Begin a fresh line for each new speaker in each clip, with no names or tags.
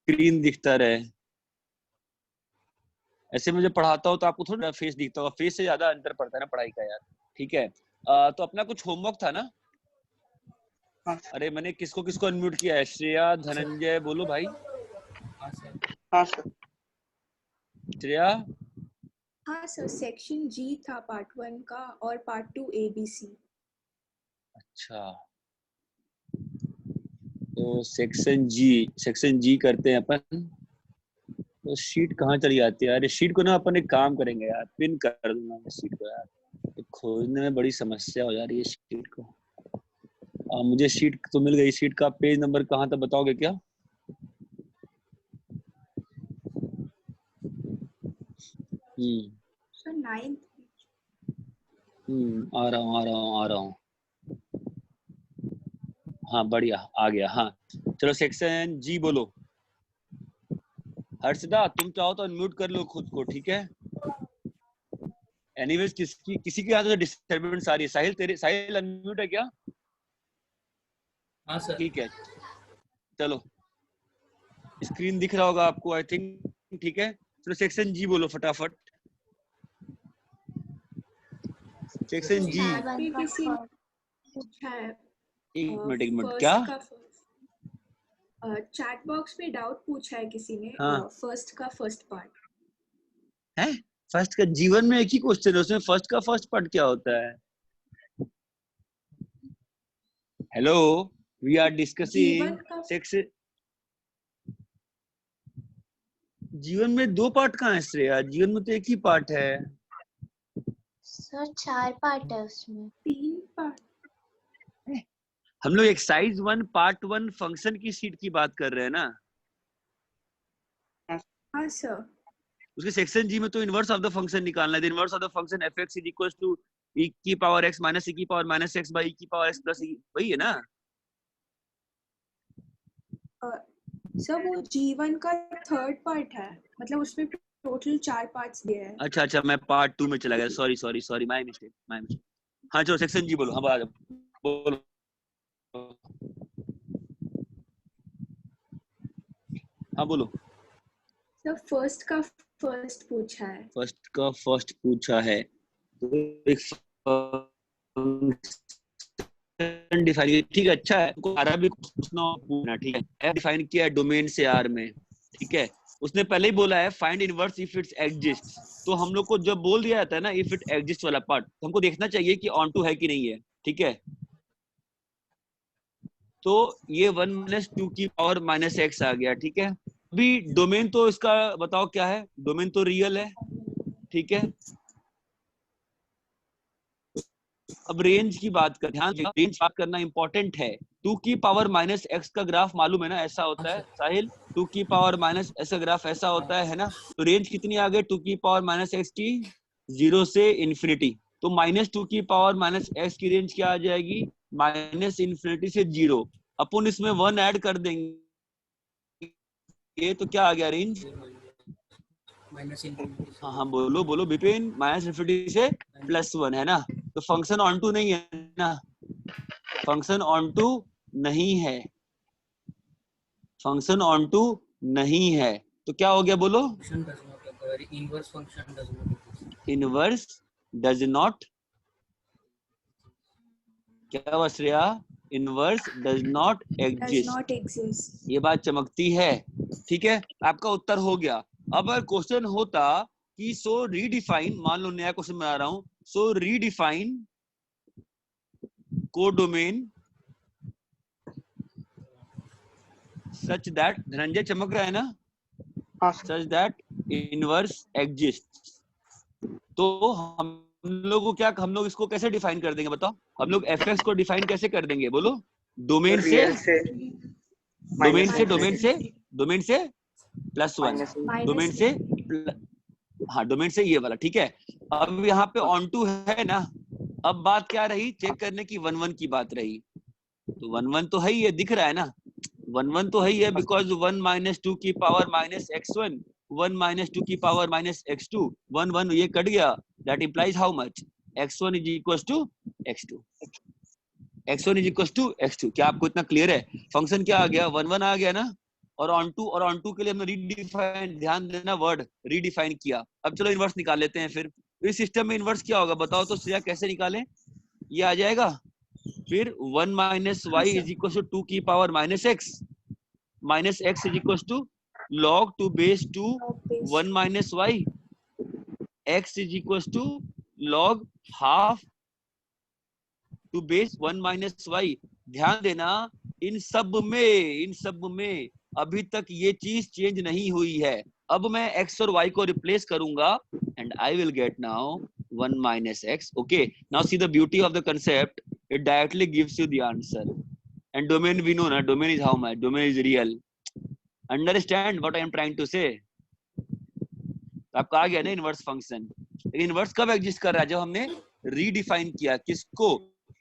Screen दिखता रहे। ऐसे मैं जब पढ़ाता हूँ तो आपको थोड़ा फेस दिखता होगा, फेस से ज्यादा अंतर पड़ता है ना पढ़ाई का यार। ठीक है, तो अपना कुछ होमवर्क था ना।
हाँ।
अरे मैंने किसको किसको अनम्यूट किया है? श्रेया, धनंजय, बोलो भाई।
हाँ सर।
श्रेया,
हाँ सर, सेक्शन जी था पार्ट 1 का और पार्ट 2 ABC।
अच्छा तो सेक्शन जी करते हैं अपन। तो शीट कहाँ चली जाती है यार? शीट को ना अपन एक काम करेंगे यार, पिन कर दूंगा मैं शीट को यार, तो खोजने में बड़ी समस्या हो जा रही है शीट को। मुझे शीट तो मिल गई, शीट का पेज नंबर कहाँ था बताओगे क्या?
Sir 9th।
आ रहा हूँ। हाँ बढ़िया, आ गया। हाँ चलो सेक्शन जी बोलो। हर्षदा तुम चाहो तो अनम्यूट कर लो खुद को, ठीक है? एनीवेज किसी के यहाँ तो डिस्टर्बेंस आ रही है। साहिल अनम्यूट है क्या?
हाँ सर।
ठीक है चलो, स्क्रीन दिख रहा होगा आपको आई थिंक, ठीक है? चलो सेक्शन जी बोलो फटाफट। सेक्शन जी।
किसी ने पूछा है
एक मिनट
फर्स्ट
क्या?
का चैट बॉक्स में डाउट पूछा है किसी ने।
हाँ।
फर्स्ट का फर्स्ट पार्ट
है फर्स्ट का जीवन में एक ही क्वेश्चन है, उसमें फर्स्ट का फर्स्ट पार्ट क्या होता है? Hello, we are discussing section. जीवन में 2 पार्ट कहाँ है श्रेया? जीवन में तो एक ही पार्ट है
सर। 4 पार्ट है उसमें।
3 पार्ट।
हम लोग एक्सरसाइज 1 पार्ट 1 फंक्शन की शीट की बात कर रहे हैं ना।
हाँ सर।
उसके सेक्शन जी में तो इनवर्स ऑफ द फंक्शन निकालना है। Inverse of the function fx is equal to e की पावर x माइनस e की power minus x by e की पावर x प्लस e, वही है ना?
सर वो जीवन का 3rd पार्ट है, मतलब उसमें टोटल 4 पार्ट्स दिए हैं।
अच्छा मैं पार्ट 2 में चला गया, सॉरी माय मिस्टेक। हाँ चलो सेक्शन जी बोलो। हाँ बोलो। हाँ बोलो।
सर फर्स्ट का फर्स्ट पूछा है।
फर्स्ट का फर्स्ट पूछा है तो एक डिफाइन, ठीक है? अच्छा है, आर भी पूछना, ठीक है? डिफाइन किया है डोमेन से आर में, ठीक है? उसने पहले ही बोला है find inverse if it's exist. तो हम लोग को जब बोल दिया जाता है ना इफ इट एग्जिस्ट वाला पार्ट, तो हमको देखना चाहिए कि ऑन टू है कि नहीं है, ठीक है? तो ये 1 माइनस 2 की पावर माइनस एक्स आ गया, ठीक है? अभी डोमेन तो इसका बताओ क्या है? डोमेन तो रियल है, ठीक है? अब रेंज की बात कर, ध्यान रेंज बात करना इंपॉर्टेंट है। 2 की पावर माइनस एक्स का ग्राफ मालूम है ना, ऐसा होता है साहिल? 2 की पावर माइनस एक्स का ग्राफ ऐसा होता है ना? तो रेंज कितनी आ गई 2 की पावर माइनस एक्स की? 0 से इन्फिनिटी। तो माइनस 2 की पावर माइनस एक्स की रेंज क्या आ जाएगी? माइनस इन्फिनिटी से 0। अपन इसमें 1 ऐड कर देंगे, ये तो क्या आ गया रेंज? हाँ बोलो बिपिन। माइनस इन्फिनिटी से +1 है ना? तो फंक्शन ऑन टू नहीं है ना? फंक्शन ऑन टू नहीं है, फंक्शन ऑन टू नहीं है। तो क्या हो गया बोलो? इनवर्स डज नॉट, क्या हुआ Shreya? Inverse does not exist. ये बात चमकती है, ठीक है? आपका उत्तर हो गया। अब अगर क्वेश्चन होता कि सो रीडिफाइन, मान लो नया क्वेश्चन बना रहा हूं, so redefine codomain such that, Dhananjay चमक रहा है ना? Such that inverse exist. तो हम लोग को क्या, हम लोग इसको कैसे डिफाइन कर देंगे बताओ? हम लोग fx को डिफाइन कैसे कर देंगे बोलो? डोमेन से +1, डोमेन से हाँ डोमेन से ये वाला, ठीक है? अब यहाँ पे ऑन टू है ना? अब बात क्या रही चेक करने की? 1 1 की बात रही। तो 1 1 तो है ही है, दिख रहा है ना? 1 1 तो है ही है, बिकॉज 1 माइनस 2 की पावर माइनस x1, 1 माइनस 2 की पावर माइनस x2, 1 1 ये कट गया। That implies how much? x1 is equal to x2, x1 is equal to x2। क्या आपको इतना क्लियर है? फंक्शन क्या आ गया? 1 1 आ गया ना? और ऑन टू के लिए हमने रीडिफाइन, ध्यान देना वर्ड रीडिफाइन किया। अब चलो इनवर्स निकाल लेते हैं फिर। इस सिस्टम में इनवर्स क्या होगा बताओ तो श्रेया, कैसे निकालें? ये आ जाएगा फिर 1 minus y is equal to 2 की power minus x is equal to log 2 base 2 1 minus y, x is equal to log half 2 base 1 minus y. ध्यान देना इन सब में अभी तक ये चीज चेंज नहीं हुई है। अब मैं x और y को रिप्लेस करूंगा and I will get now 1 minus x. Okay, now see the beauty of the concept. It directly gives you the answer. And domain we know na, domain is how much? Domain is real. Understand what I am trying to say? आपका आ गया ना inverse function. लेकिन inverse कब exist कर रहा है? जब हमने रीडिफाइन किया किसको?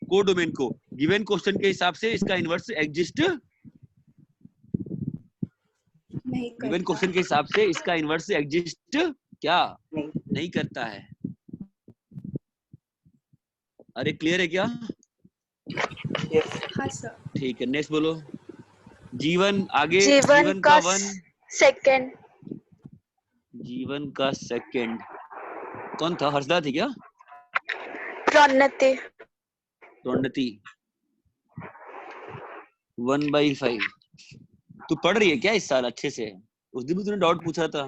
कोडोमेन को। गिवन क्वेश्चन के हिसाब से इसका इनवर्स एग्जिस्ट गिवन क्वेश्चन के हिसाब से इसका इनवर्स एग्जिस्ट क्या नहीं करता है। अरे क्लियर है क्या?
हाँ सर।
ठीक है, नेक्स्ट बोलो। जीवन आगे।
जीवन का सेकंड।
जीवन का सेकंड कौन था? हर्षदा थी क्या?
प्रोन्नति।
प्रोन्नति 1/5। तू पढ़ रही है क्या इस साल अच्छे से? उस दिन भी तूने डाउट पूछा था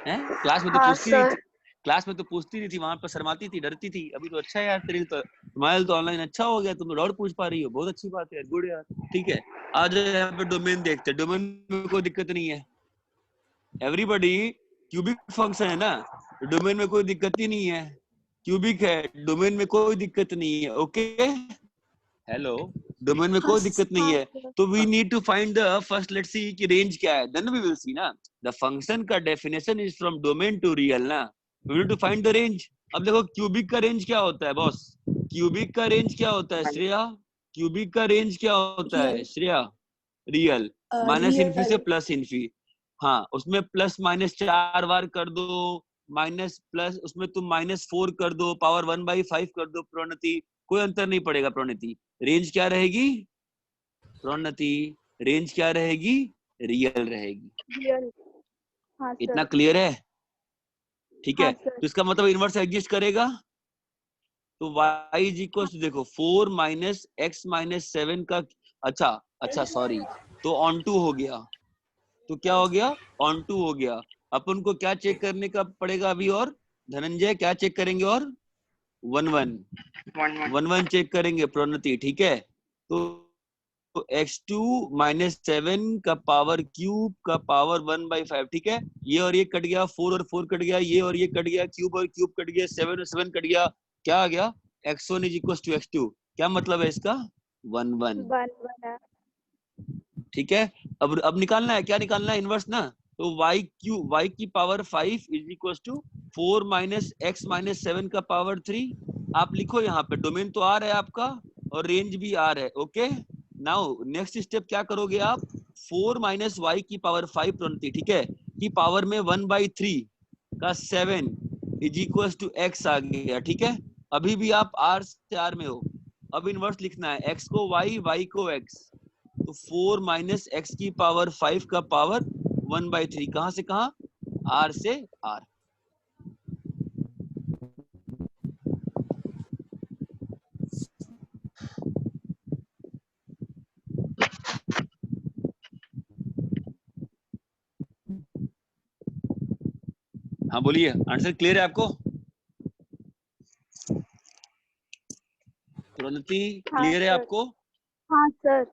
हैं? क्लास में तो पूछती नहीं थी, क्लास में तो पूछती नहीं थी, वहां पर शर्माती थी, डरती थी। अभी तो अच्छा है यार, तेरे तो तुम्हारे तो ऑनलाइन अच्छा हो गया, तुम तो डाउट पूछ पा रही हो, बहुत अच्छी बात है, गुड यार। ठीक है, आज यहाँ पे डोमेन देखते हैं। डोमेन में कोई दिक्कत नहीं है, एवरीबॉडी क्यूबिक फंक्शन है ना, डोमेन में कोई दिक्कत ही नहीं है, क्यूबिक है, डोमेन में कोई दिक्कत नहीं है। ओके हेलो, डोमेन में कोई दिक्कत नहीं है। तो we need to find the first, let's see कि रेंज क्या है, देन वी विल सी ना। द फंक्शन का definition is from domain to real ना, we need to find the range. अब देखो क्यूबिक का रेंज क्या होता है बॉस? क्यूबिक का रेंज क्या होता है श्रेया? क्यूबिक का रेंज क्या होता है श्रेया? रियल, माइनस इन्फी से प्लस इन्फी। हाँ, उसमें प्लस माइनस 4 बार कर दो, माइनस प्लस उसमें तुम -4 कर दो, पावर 1/5 कर दो। प्रोन्नति कोई अंतर नहीं पड़ेगा। प्रोन्नति रेंज क्या रहेगी? प्रोन्नति रेंज क्या रहेगी? रियल रहेगी।
रियल। हाँ सर।
इतना क्लियर है? ठीक है,
हाँ सर।
तो इसका मतलब इनवर्स एग्जिस्ट करेगा। तो y इज इक्वल टू देखो 4 माइनस x माइनस 7 का, अच्छा सॉरी, तो ऑन टू हो गया। तो क्या हो गया? ऑन टू हो गया। अपन को क्या चेक करने का पड़ेगा अभी? और धनंजय क्या चेक करेंगे? और 1 चेक करेंगे प्रोन्नति। ठीक है, तो x2 माइनस 7 का पावर क्यूब का पावर 1/5। ठीक है, ये और ये कट गया, 4 और 4 कट गया, ये और ये कट गया, क्यूब और क्यूब कट गया, 7 और 7 कट गया। क्या आ गया? x1 is equal to x2। क्या मतलब है इसका? 1 ठीक है, अब निकालना है, क्या निकालना है? इनवर्स ना। तो y की power 5 is equal to 4 minus x minus 7 का पावर 3। आप लिखो यहाँ पे, डोमेन तो आर है आपका और रेंज भी आर है। ओके, नाउ नेक्स्ट स्टेप क्या करोगे आप? 4 माइनस वाई की पावर 5 प्रोन्नति, ठीक है, की पावर में 1/3 का 7 इज इक्वल टू x आ गया। ठीक है, अभी भी आप r से r में हो। अब इनवर्स लिखना है, x को y, y को x। तो 4 माइनस x की पावर 5 का पावर 1/3, कहां से कहां? r से r। हाँ बोलिए, आंसर क्लियर है आपको? प्रोन्नति क्लियर है आपको?
हाँ सर।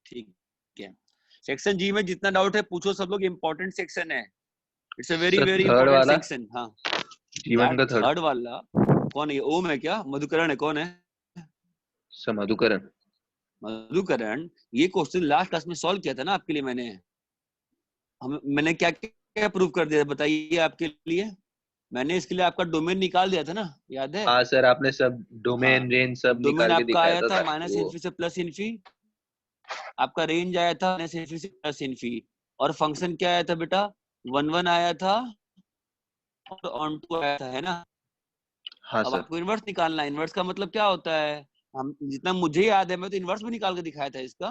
ठीक है, सेक्शन जी में जितना डाउट है पूछो सब लोग, इम्पोर्टेंट सेक्शन है, it's a very very important section. हाँ,
जीवन का
थर्ड वाला कौन है? ओम है क्या? मधुकरण है? कौन है?
मधुकरण।
मधुकरण, ये क्वेश्चन लास्ट क्लास में सॉल्व किया था ना आपके लिए मैंने क्या क्या प्रूव कर दिया बताइए आपके लिए? मैंने इसके लिए आपका डोमेन निकाल दिया था ना, याद है?
हाँ सर, आपने सब डोमेन रेंज सब निकाल के दिखाया था।
आपका आया था माइनस इन्फी से प्लस इन्फी, आपका रेंज आया था माइनस इन्फी से प्लस इन्फी, और फंक्शन क्या आया था बेटा? 1 आया था और ऑन टू आया था, है ना?
हाँ
अब
सर।
आपको इनवर्स निकालना है। इनवर्स का मतलब क्या होता है? हम जितना मुझे याद है मैं तो इनवर्स में निकाल के दिखाया था इसका।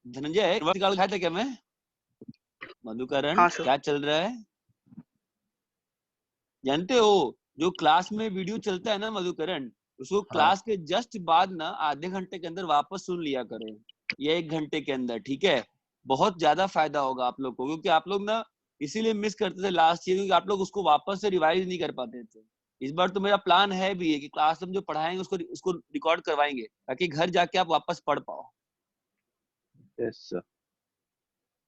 धनंजय इनवर्स निकाल के दिखाया था क्या मैं? मधुकरण
हाँ सर।
क्या चल रहा है जानते हो? जो क्लास में वीडियो चलता है ना मधुकरण, उसको क्लास के जस्ट बाद ना आधे घंटे के अंदर वापस सुन लिया करो, या 1 घंटे के अंदर, ठीक है? बहुत ज्यादा फायदा होगा आप लोग को, क्योंकि आप लोग ना इसीलिए मिस करते थे लास्ट ईयर, क्योंकि आप लोग उसको वापस से रिवाइज नहीं कर पाते थे। इस बार तो मेरा प्लान है भी है कि क्लास में जो पढ़ाएंगे उसको रिकॉर्ड करवाएंगे, ताकि घर जाके आप वापस पढ़ पाओ।
Yes sir.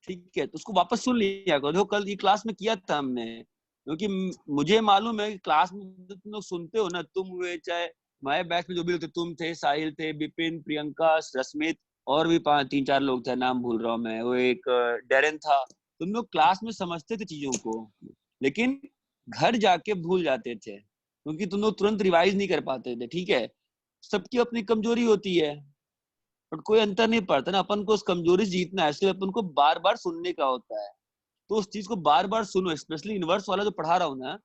ठीक है, तो उसको वापस सुन लिया करो। देखो कल ये क्लास में किया था हमने, क्योंकि मुझे मालूम है कि क्लास में तुम लोग सुनते हो ना, तुम हुए चाहे हमारे बैच में जो भी होते, तुम थे, साहिल थे, विपिन, प्रियंका, रश्मित, और भी 3-4 लोग थे, नाम भूल रहा हूँ मैं, वो एक डेरन था। तुम लोग क्लास में समझते थे चीजों को, लेकिन घर जाके भूल जाते थे, क्योंकि तुम लोग तुरंत रिवाइज नहीं कर पाते थे। ठीक है, सबकी अपनी कमजोरी होती है, बट कोई अंतर नहीं पड़ता ना। अपन को उस कमजोरी से जीतना है, इसलिए अपन को बार बार सुनने का होता है। तो उस चीज को बार बार सुनो, स्पेशली इनवर्स वाला जो पढ़ा रहा हूँ ना,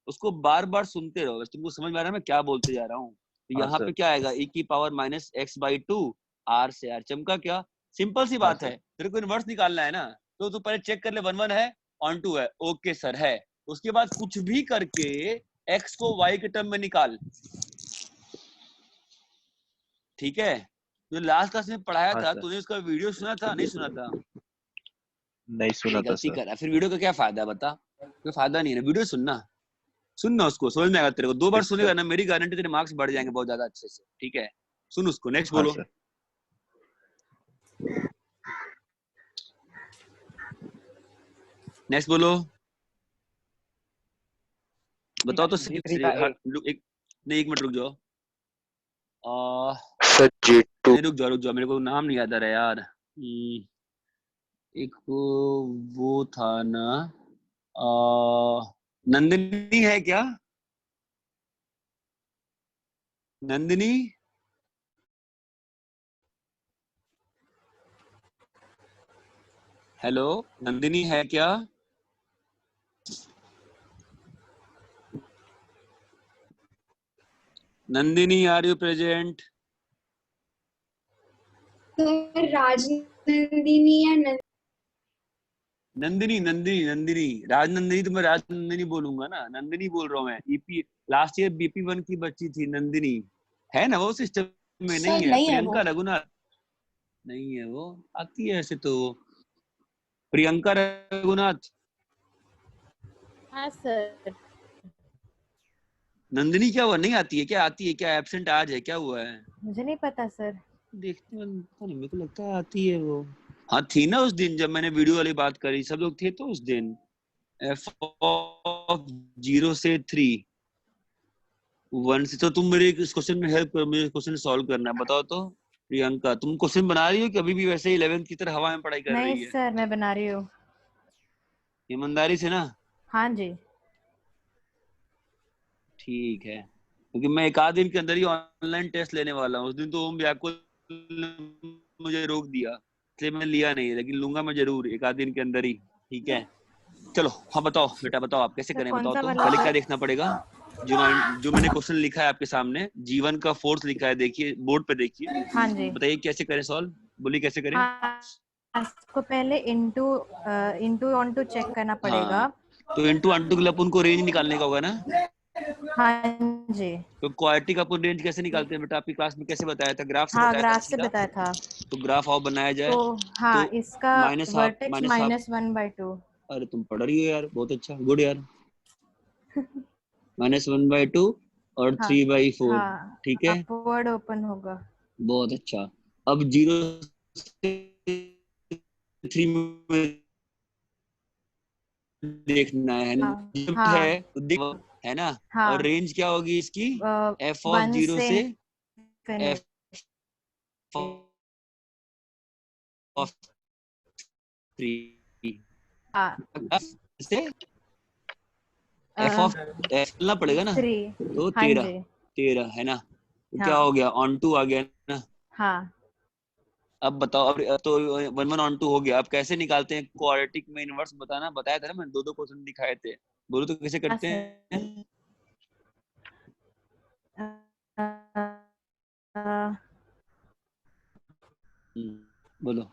उसको बार बार सुनते रहो। तुमको समझ में आ रहा है मैं क्या बोलते जा रहा हूँ? तो
हाँ
यहाँ पे
सर।
क्या आएगा, e की पावर माइनस x/2, r से r चमका क्या? सिंपल सी
हाँ
बात है,
सर।
तेरे को इनवर्स निकालना है ना, तो तू पहले चेक कर ले 1 1 है, ऑन 2 है, ओके सर है। उसके बाद कुछ भी करके x को y के टर्म में निकाल, ठीक है? जो लास्ट क्लास में पढ़ाया
हाँ
था,
सर।
तूने उसका वीडियो सुना था नहीं सुना था?
नहीं सुना
ये
था
गलती
सर।
कर रहा है, फिर वीडियो का क्या फायदा बता? कोई फायदा नहीं है, वीडियो सुनना उसको, समझ में आएगा तेरे को। 2 बार
यस
सुनेगा
सर।
ना, मेरी गारंटी तेरे मार्क्स बढ़ जाएंगे बहुत ज्यादा अच्छे से। ठीक है, सुन उसको। नेक्स्ट
हाँ
बोलो,
सर।
नेक्स्ट बोलो, बताओ तो सही।
G3 का A।
एक नहीं, 1 मिनट रुक जाओ।
Sir G2।
नहीं रुक जाओ, मेरे को नाम नहीं याद आ रहा यार। एक वो था ना, नंदिनी है क्या? नंदिनी, हेलो, नंदिनी है क्या? Nandini, are you present?
Rajnandini या
नंदिनी, राजनंदिनी तो मैं राजनंदिनी बोलूंगा ना, नंदिनी बोल रहा हूँ मैं। ईपी लास्ट ईयर BP1 की बच्ची थी नंदिनी, है ना वो सिस्टम में? नहीं
सर
है?
नहीं है वो।
प्रियंका रघुनाथ नहीं है वो, आती है ऐसे तो। प्रियंका रघुनाथ,
हाँ सर।
नंदिनी क्या हुआ, नहीं आती है क्या? आती है क्या? एब्सेंट आज है क्या? हुआ है
मुझे नहीं पता सर।
देखते हैं, पता नहीं, मेरे को लगता है आती है वो। हाँ थी ना उस दिन जब मैंने वीडियो वाली बात करी, सब लोग थे तो उस दिन। f(0 से 3 1 से, तो तुम मेरे इस क्वेश्चन में हेल्प करो, मुझे क्वेश्चन सॉल्व करना है। बताओ तो प्रियंका, तुम क्वेश्चन बना रही हो कि अभी भी वैसे ही 11th की तरह हवा में पढ़ाई कर
नहीं
रही है?
सर, मैं बना रही हूँ।
ईमानदारी से ना?
हाँ जी।
ठीक है, क्योंकि मैं 1 आध दिन के अंदर ही ऑनलाइन टेस्ट लेने वाला हूँ। उस दिन तो ओम व्याकुल ने मुझे रोक दिया, इसलिए मैं लिया नहीं, लेकिन लूंगा मैं जरूर 1 आध दिन के अंदर ही। ठीक है, चलो। हाँ बताओ बेटा, बताओ आप कैसे
सर
करें,
कौन
बताओ
सा
तो।
वाला
पहले क्या
सर?
देखना पड़ेगा? जो मैंने क्वेश्चन लिखा है आपके सामने, जीवन का फोर्स लिखा है, देखिए बोर्ड पे देखिए।
हाँ जी।
बताइए कैसे करें सॉल्व, बोलिए कैसे करें?
हाँ, इसको पहले इंटू ऑन टू चेक करना पड़ेगा।
हाँ, तो इंटू अंटू के लिए अपन को रेंज निकालने का होगा ना।
हाँ जी।
तो क्वाड्रेटिक अपन रेंज कैसे निकालते हैं बेटा? आपकी क्लास में कैसे बताया था? ग्राफ से
हाँ,
बताया था
ग्राफ से
सीधा।
बताया था।
तो ग्राफ और बनाया जाए
तो हाँ,
तो
इसका
minus half,
vertex
minus half.
-1/2।
अरे तुम पढ़ रही हो यार, बहुत अच्छा, गुड यार। -1/2 और
हाँ
3/4,
हाँ,
ठीक है,
अपवर्ड ओपन होगा।
बहुत अच्छा। अब 0 से 3 में देखना है ना,
हाँ
शिफ्ट है
हाँ
तो है ना। और
हाँ।
रेंज क्या होगी इसकी? f(0
1 से
से
infinity।
f(3)
हाँ,
से f चलना पड़ेगा ना,
3।
तो
हाँ
13
जी।
13 है ना। तो क्या
हाँ
हो गया, ऑन टू आ गया ना।
हाँ।
अब बताओ, अब तो 1 1 ऑन 2 हो गया। अब कैसे निकालते हैं क्वाड्रेटिक में इनवर्स? बताना, बताया था ना मैंने, 2 2 क्वेश्चन दिखाए थे। बोलो तो कैसे
हाँ
करते हैं?
सर।
बोलो।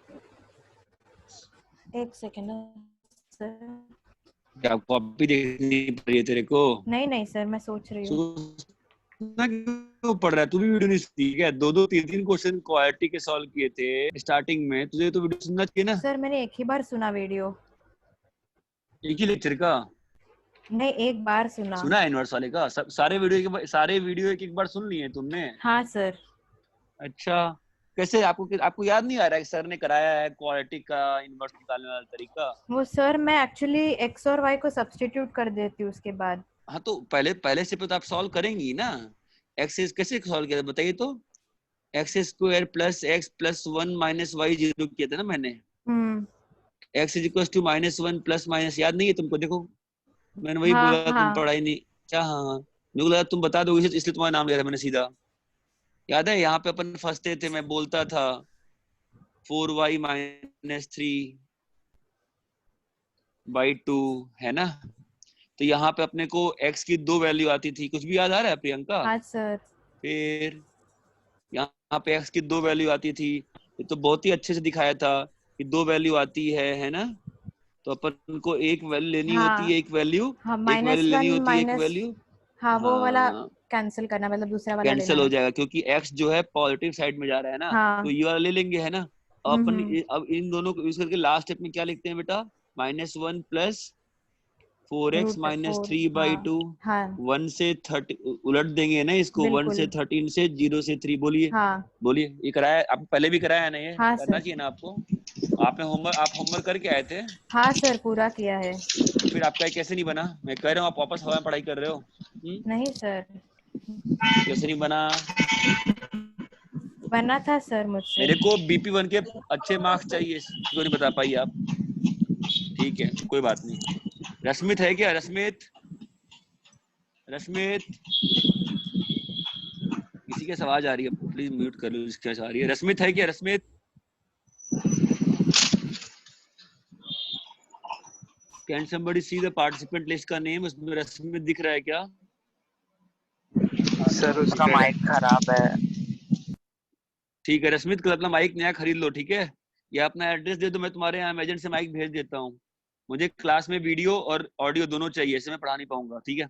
एक सेकेंड सर।
क्या कॉपी देखनी पड़ रही है तेरे को?
नहीं सर, मैं सोच रही हूँ।
सोचना क्यों पड़ रहा है? तू भी वीडियो नहीं सुनती क्या? 2-3 क्वेश्चन क्वालिटी के सॉल्व किए थे स्टार्टिंग में, तुझे तो वीडियो सुनना चाहिए ना।
सर मैंने एक ही बार सुना वीडियो।
एक ही लेक्चर का?
नहीं, एक बार सुना।
सुना है इनवर्स वाले का? सारे वीडियो एक बार सुन लिए तुमने?
हाँ सर।
अच्छा, कैसे? आपको याद नहीं आ रहा है सर ने कराया है क्वालिटी का इनवर्स निकालने वाला तरीका?
वो सर मैं एक्चुअली एक्स और वाई को सब्स्टिट्यूट कर देती हूँ उसके बाद।
हाँ तो पहले से तो आप सॉल्व करेंगी ना। एक्स कैसे सॉल्व किया था बताइए तो? x² plus x plus 1 minus y 0 किया था ना मैंने। x is equal to -1 plus minus, याद नहीं है तुमको? देखो मैंने वही
हाँ
बोला, तुम
हाँ
पढ़ाई नहीं। अच्छा हाँ, मेरे को लगा तुम बता दोगे इसलिए तुम्हारा नाम लिया था मैंने सीधा। याद है यहाँ पे अपन फंसते थे, मैं बोलता था 4y माइनस 3/2 है ना। तो यहाँ पे अपने को x की 2 वैल्यू आती थी, कुछ भी याद आ रहा है प्रियंका?
हाँ सर।
फिर यहाँ पे x की 2 वैल्यू आती थी, ये तो बहुत ही अच्छे से दिखाया था कि 2 वैल्यू आती है ना। तो अपन को एक वैल्यू लेनी होती है, एक वैल्यू लेनी होती है, एक वैल्यू।
हाँ वो वाला
हाँ
कैंसिल करना, मतलब दूसरा वाला लेना
कैंसिल हो
है।
जाएगा क्योंकि x जो है पॉजिटिव साइड में जा रहा है ना,
हाँ।
तो ये वाला ले लेंगे है ना। अपन अब इन दोनों को यूज करके लास्ट स्टेप में क्या लिखते हैं बेटा? -1 प्लस 4x माइनस 3/2।
हाँ
1 से 30 उलट देंगे ना इसको, 1 से 13 से 0 से 3। बोलिए
हाँ।
बोलिए, ये कराया आप पहले भी कराया है ना? ये
हाँ
करना
सर।
चाहिए ना आपको। आप होमवर्क करके आए थे?
हाँ सर पूरा किया है।
तो फिर आपका कैसे नहीं बना? मैं कह रहा हूँ आप वापस हवा में पढ़ाई कर रहे हो।
नहीं सर,
कैसे नहीं बना?
बना था सर मुझसे।
मेरे को BP1 के अच्छे मार्क्स चाहिए, क्यों नहीं बता पाई आप? ठीक है कोई बात नहीं। रश्मित है क्या? रश्मित किसी के आवाज आ रही है, प्लीज म्यूट कर लो जिसकी आवाज आ रही है। रश्मित है क्या? Rashmit can somebody see the participant list का नेम? उसमें रश्मित दिख रहा है क्या?
सर उसका माइक खराब है।
ठीक है रश्मित, कल अपना माइक नया खरीद लो, ठीक है? या अपना एड्रेस दे दो, मैं तुम्हारे यहाँ अमेजन से माइक भेज देता हूँ। मुझे क्लास में वीडियो और ऑडियो दोनों चाहिए, ऐसे मैं पढ़ा नहीं पाऊंगा, ठीक है?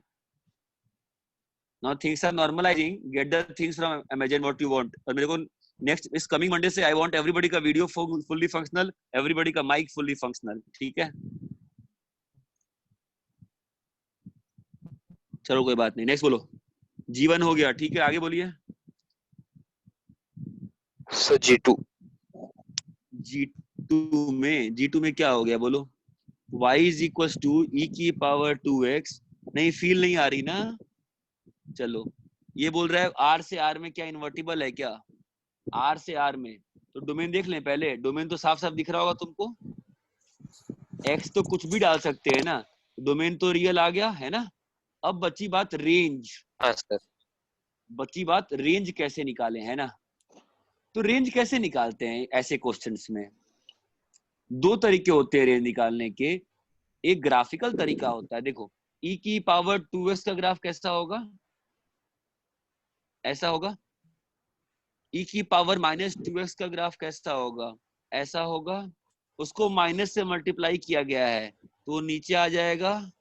Now things are normalizing. Get the things from Amazon what you want. और मेरे को next इस coming Monday से I want everybody का वीडियो fully functional, everybody का माइक fully functional, ठीक है? चलो कोई बात नहीं, नेक्स्ट बोलो। जीवन हो गया, ठीक है? आगे बोलिए।
सर
G2 में क्या हो गया बोलो? y is equals to e की पावर 2x। नहीं फील नहीं आ रही ना? चलो ये बोल रहा है r से r में क्या इन्वर्टिबल है क्या? r से r में तो डोमेन देख लें पहले। डोमेन तो साफ साफ दिख रहा होगा तुमको। x तो कुछ भी डाल सकते हैं ना, डोमेन तो रियल आ गया है ना। अब बची बात रेंज।
हाँ सर।
बची बात रेंज कैसे निकालें, है ना? तो रेंज कैसे निकालते हैं ऐसे क्वेश्चंस में? दो तरीके होते हैं रेंज निकालने के। एक ग्राफिकल तरीका होता है, देखो e की पावर 2x का ग्राफ कैसा होगा? ऐसा होगा। e की पावर -2x का ग्राफ कैसा होगा? ऐसा होगा। उसको माइनस से मल्टीप्लाई किया गया है तो नीचे आ जाएगा।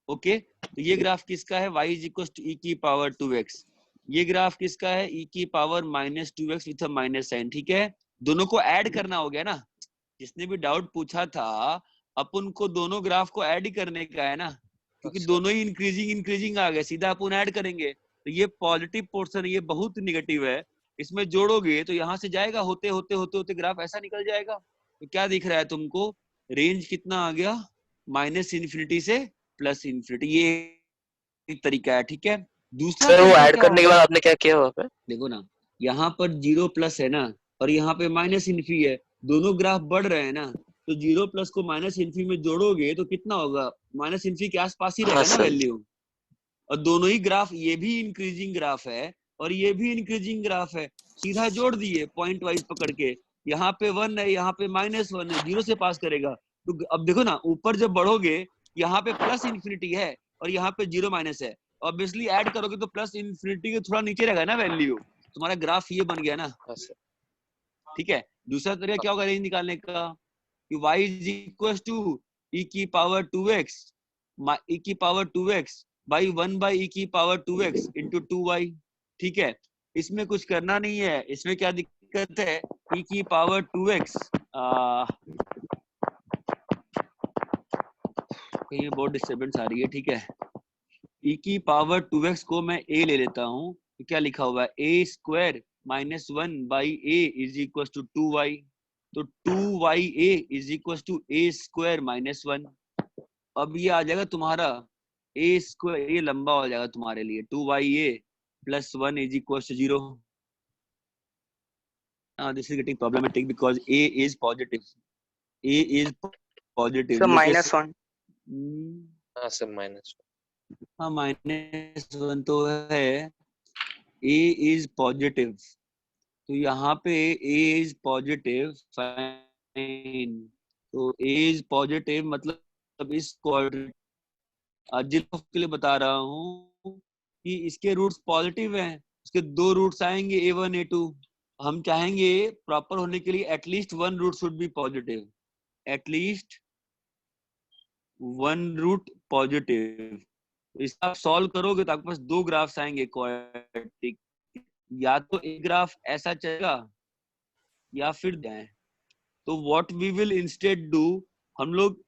ओके, तो ये ग्राफ किसका है? y is equal to e की पावर 2x। ये ग्राफ किसका है? e की power -2x with a minus sign, ठीक है? दोनों को ऐड करना हो गया ना। जिसने भी डाउट पूछा था, अपन को दोनों ग्राफ को ऐड ही करने का है ना, क्योंकि दोनों ही इंक्रीजिंग आ गए, सीधा अपन ऐड करेंगे। तो ये पॉजिटिव पोर्शन, ये बहुत निगेटिव है, इसमें जोड़ोगे तो यहाँ से जाएगा, होते होते होते होते ग्राफ ऐसा निकल जाएगा। तो क्या दिख रहा है तुमको? रेंज कितना आ गया? -इन्फिनिटी से +इन्फिनिटी। ये एक तरीका है, ठीक है? दूसरा
सर वो
तरीका
ऐड
क्या
करने के
होगा?
बाद आपने क्या किया वहाँ पे?
देखो ना, यहाँ पर 0+ है ना, और यहाँ पे -इन्फी है। दोनों ग्राफ बढ़ रहे हैं ना, तो 0+ को -इन्फी में जोड़ोगे तो कितना होगा? -इन्फी के आसपास ही रहेगा ना वैल्यू। और दोनों ही ग्राफ, ये भी इंक्रीजिंग ग्राफ है और ये भी इंक्रीजिंग ग्राफ है, सीधा जोड़ दिए पॉइंट वाइज पकड़ के। यहाँ पे 1 है, यहाँ पे -1 है, 0 से पास करेगा। तो अब देखो ना, ऊपर जब बढ़ोगे यहाँ पे +इन्फिनिटी है और यहाँ पे 0 माइनस है। ऑब्वियसली ऐड करोगे तो +इन्फिनिटी के थोड़ा नीचे रहेगा ना वैल्यू। तुम्हारा ग्राफ ये बन गया ना।
हाँ सर।
ठीक है, दूसरा तरीका क्या होगा रेंज निकालने का कि y is equal to e की पावर 2x e की power 2x by 1 by e की पावर 2x इंटू 2y। ठीक है, इसमें कुछ करना नहीं है। इसमें क्या दिक्कत है, e की पावर 2x कहीं बहुत डिस्टर्बेंस आ रही है। ठीक है, e की पावर 2x को मैं a ले लेता हूँ, तो क्या लिखा हुआ है a square minus 1 by a is equal to 2y। तो 2ya is equal to a square minus 1। अब ये आ जाएगा तुम्हारा a स्क्वायर, ये लंबा हो जाएगा तुम्हारे लिए 2ya plus 1 is equal to 0। This is getting problematic because a is positive. a is positive
sir -1।
हाँ सर माइनस।
हाँ -1 तो है, a इज पॉजिटिव, तो यहाँ पे a इज पॉजिटिव, फाइन। तो a इज पॉजिटिव मतलब इस क्वाड्रेटिक के लिए बता रहा हूँ कि इसके रूट्स पॉजिटिव हैं, इसके 2 रूट्स आएंगे a1 a2। हम चाहेंगे प्रॉपर होने के लिए at least 1 root should be positive, at least 1 root positive. इसका आप सॉल्व करोगे तो आपके पास 2 ग्राफ्स आएंगे क्वाड्रेटिक, या तो एक ग्राफ ऐसा चलेगा या फिर जाए। तो what we will instead do, हम लोग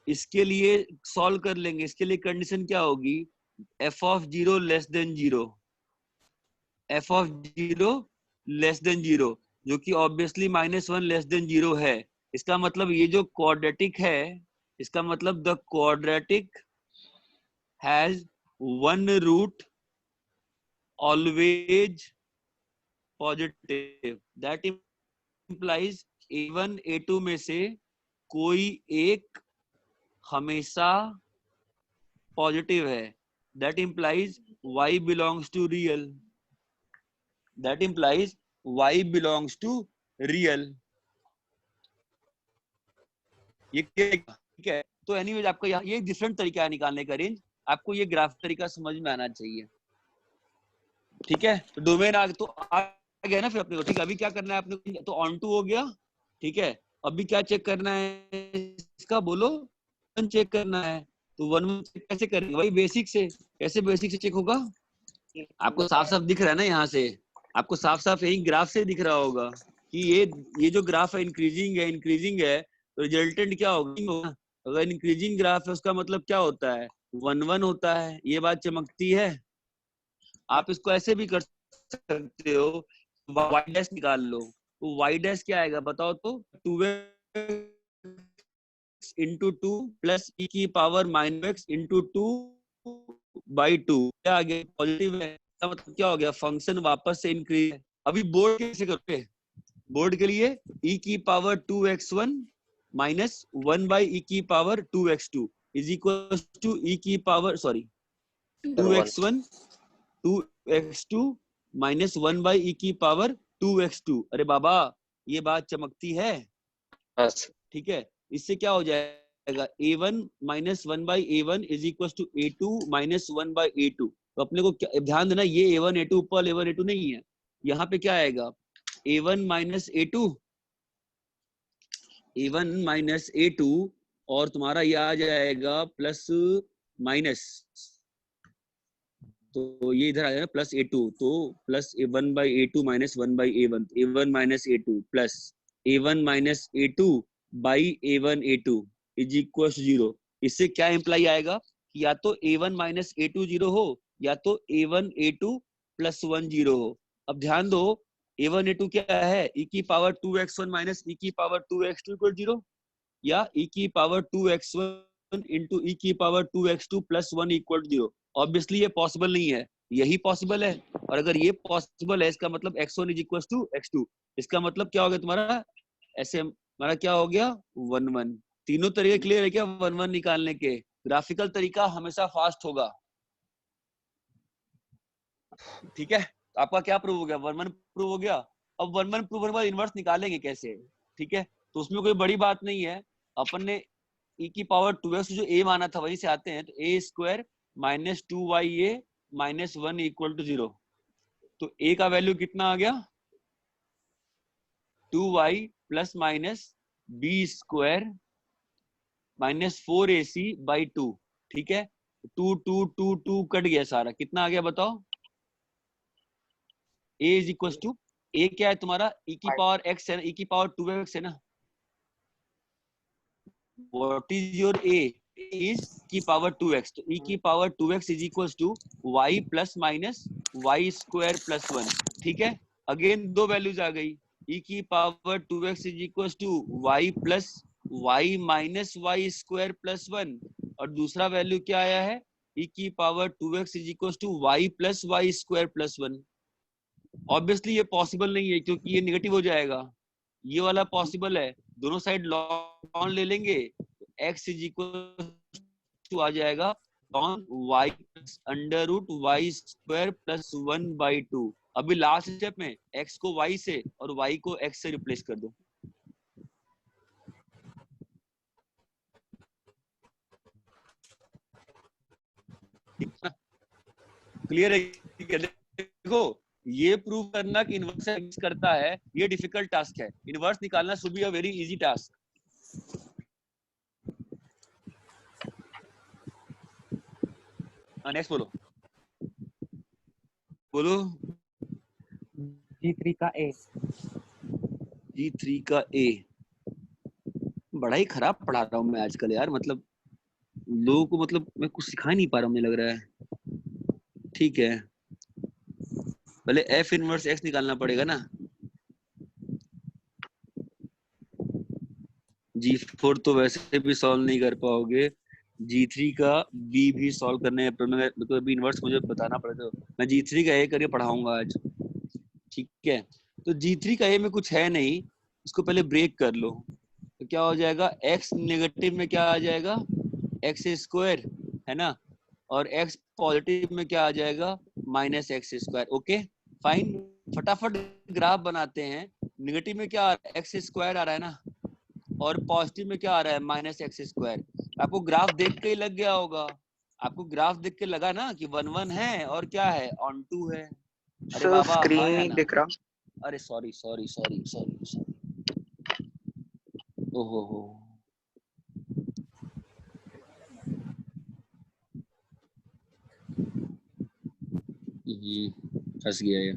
इसके लिए सॉल्व कर लेंगे। इसके लिए कंडीशन क्या होगी, f of 0 less than 0, f of 0 less than 0, जो कि ऑब्वियसली -1 लेस देन 0 है। इसका मतलब ये जो क्वाड्रेटिक है, इसका मतलब the quadratic has 1 root always positive. That implies a1 a2 में से कोई एक हमेशा पॉजिटिव है। That implies y belongs to real, that implies y belongs to real. ये ठीक है। तो एनीवेज आपका यहाँ ये डिफरेंट तरीका है निकालने का रेंज, आपको ये ग्राफ तरीका समझ में आना चाहिए। ठीक है, तो डोमेन तो आ गया ना फिर अपने को। ठीक है, अभी क्या करना है अपने को, तो ऑन टू हो गया। ठीक है, अभी क्या चेक करना है इसका, बोलो। चेक करना है, तो 1 चेक कैसे करेंगे, वही बेसिक से। कैसे बेसिक से चेक होगा, आपको साफ साफ दिख रहा है ना, यहाँ से आपको साफ साफ यही ग्राफ से दिख रहा होगा कि ये जो ग्राफ है इंक्रीजिंग है, तो रिजल्टेंट क्या होगा। अगर इंक्रीजिंग ग्राफ है उसका मतलब क्या होता है, 1 1 होता है। ये बात चमकती है। आप इसको ऐसे भी कर सकते हो, y डैश निकाल लो, तो y डैश क्या आएगा बताओ तो, 2x इंटू 2 प्लस e की पावर -x इंटू 2 बाई 2। क्या आ गया, पॉजिटिव है। इसका मतलब क्या हो गया, फंक्शन वापस से इंक्रीज है। अभी बोर्ड कैसे करोगे, बोर्ड के लिए e की power 2x1 minus 1 by e की power 2x2 is equal to e की power 2x1 2x2 minus 1 by e की पावर 2x2। अरे बाबा ये बात चमकती है। ठीक है, इससे क्या हो जाएगा, a1 minus 1 by a1 is equal to a2 minus 1 by a2। तो अपने को ध्यान देना, ये a1 a2 ऊपर a1 a2 नहीं है, यहाँ पे क्या आएगा, a1 माइनस a2 और तुम्हारा ये आ जाएगा प्लस माइनस, तो ये इधर आ जाएगा प्लस a2, तो plus a1 by a2 minus 1 by a1, a1 minus a2 plus a1 minus a2 by a1 a2 is equal 0। इससे क्या इम्प्लाई आएगा कि या तो a1 माइनस a2 0 हो, या तो a1 a2 प्लस 1 0 हो। अब ध्यान दो, a1 a2 क्या है, e की पावर 2x1 माइनस e की पावर 2x2 इक्वल 0, या e की पावर 2x1 इंटू e की power 2x2 plus 1 equal 0। Obviously ये पॉसिबल नहीं है, यही पॉसिबल है। और अगर ये पॉसिबल है, इसका मतलब x1 is equal to x2। इसका मतलब क्या हो गया तुम्हारा, ऐसे हमारा क्या हो गया 1 1। तीनों तरीके क्लियर है क्या 1 1 निकालने के। ग्राफिकल तरीका हमेशा फास्ट होगा। ठीक है, तो आपका क्या प्रूव हो गया, 1 1 प्रूव हो गया। अब 1 1 प्रूव होने के बाद इनवर्स निकालेंगे कैसे। ठीक है, तो उसमें कोई बड़ी बात नहीं है, अपन ने e की पावर 2x जो a माना था वहीं से आते हैं, तो a square minus 2ya minus 1 equal to 0। तो a का वैल्यू कितना आ गया 2y plus minus b square minus 4ac/2, ठीक है। 2 2 2 2 कट गया सारा, कितना आ गया बताओ। a is equal to, a क्या है तुम्हारा e की पावर x है, e की पावर 2x है ना। What is your a is की पावर 2x, तो e की power 2x is equal to y plus minus y square plus 1, ठीक है। अगेन दो वैल्यूज आ गई, e की power 2x is equal to y plus y minus y square plus 1, और दूसरा वैल्यू क्या आया है e की power 2x is equal to y plus y square plus 1। Obviously ये पॉसिबल नहीं है क्योंकि ये नेगेटिव हो जाएगा, ये वाला पॉसिबल है, दोनों साइड लॉग ले लेंगे तो x इज इक्वल टू आ जाएगा ln y plus under root y square plus 1/2। अभी लास्ट स्टेप में x को y से और y को x से रिप्लेस कर दो। क्लियर है? देखो ये प्रूव करना कि इनवर्स एग्जिस्ट करता है ये डिफिकल्ट टास्क है, इनवर्स निकालना should be a very easy task. Next बोलो बोलो।
G3 का A।
G3 का A बड़ा ही खराब पढ़ा रहा हूँ मैं आजकल यार, मतलब लोगों को, मतलब मैं कुछ सिखा नहीं पा रहा हूँ मुझे लग रहा है। ठीक है, पहले F इनवर्स X निकालना पड़ेगा ना। G4 तो वैसे भी सॉल्व नहीं कर पाओगे, G3 का B भी सॉल्व करने में तो अभी इनवर्स मुझे बताना पड़ेगा, मैं G3 का A करके पढ़ाऊंगा आज, ठीक है। तो G3 का A में कुछ है नहीं, इसको पहले ब्रेक कर लो, तो क्या हो जाएगा x नेगेटिव में क्या आ जाएगा x स्क्वायर है ना, और x पॉजिटिव में क्या आ जाएगा minus x square. Okay fine, फटाफट ग्राफ बनाते हैं। नेगेटिव में क्या आ रहा है एक्स स्क्वायर आ रहा है ना, और पॉजिटिव में क्या आ रहा है माइनस एक्स स्क्वायर। आपको ग्राफ देख के ही लग गया होगा, आपको ग्राफ देख के लगा ना कि 1 1 है और क्या है ऑन 2 है। अरे
सर
बाबा
स्क्रीन
हाँ या
नहीं
ना,
दिख रहा।
अरे sorry sorry sorry sorry sorry, ओहो हो फंस गया ये।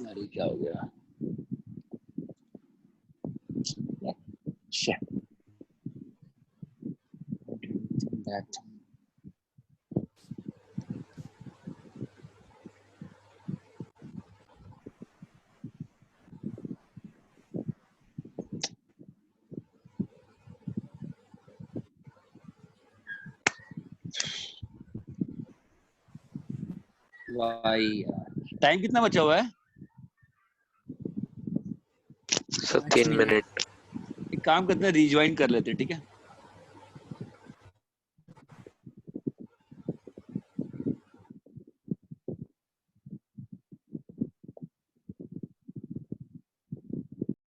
अरे क्या हो गया, shit. That. वाई टाइम कितना बचा हुआ है?
Sir 3 minute.
एक काम करते हैं, रिज्वाइन कर लेते हैं, ठीक है।